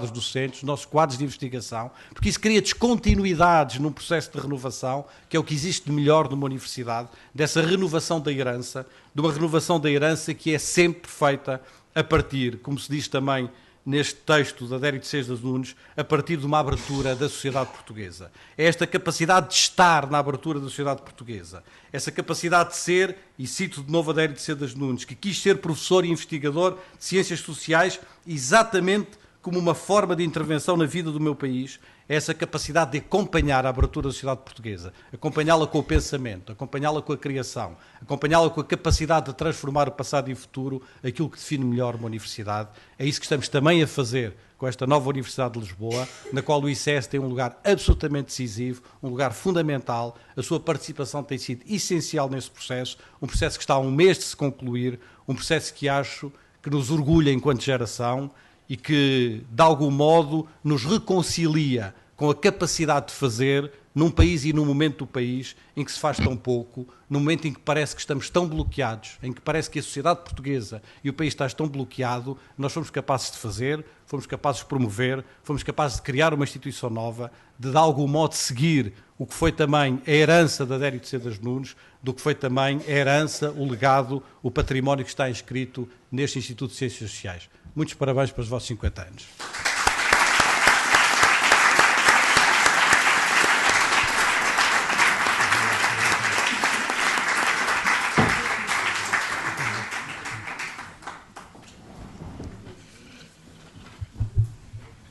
Speaker 8: docentes, dos nossos quadros de investigação, porque isso cria descontinuidades num processo de renovação, que é o que existe de melhor numa universidade, dessa renovação da herança, de uma renovação da herança que é sempre feita a partir, como se diz também neste texto de Adérito Cedas Nunes, a partir de uma abertura da sociedade portuguesa. É esta capacidade de estar na abertura da sociedade portuguesa, essa capacidade de ser, e cito de novo Adérito Cedas Nunes, que quis ser professor e investigador de ciências sociais exatamente como uma forma de intervenção na vida do meu país, é essa capacidade de acompanhar a abertura da sociedade portuguesa, acompanhá-la com o pensamento, acompanhá-la com a criação, acompanhá-la com a capacidade de transformar o passado e o futuro, aquilo que define melhor uma universidade. É isso que estamos também a fazer com esta nova Universidade de Lisboa, na qual o ICS tem um lugar absolutamente decisivo, um lugar fundamental. A sua participação tem sido essencial nesse processo, um processo que está a um mês de se concluir, um processo que acho que nos orgulha enquanto geração, e que, de algum modo, nos reconcilia com a capacidade de fazer num país e num momento do país em que se faz tão pouco, num momento em que parece que estamos tão bloqueados, em que parece que a sociedade portuguesa e o país está tão bloqueado, nós fomos capazes de fazer, fomos capazes de promover, fomos capazes de criar uma instituição nova, de algum modo seguir o que foi também a herança de Adérito Cedas Nunes, do que foi também a herança, o legado, o património que está inscrito neste Instituto de Ciências Sociais. Muitos parabéns para os vossos 50 anos.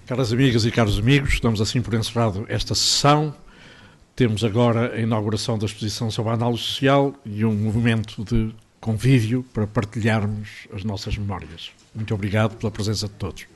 Speaker 1: Caras amigas e caros amigos, damos assim por encerrado esta sessão. Temos agora a inauguração da exposição sobre a análise social e um movimento de convívio para partilharmos as nossas memórias. Muito obrigado pela presença de todos.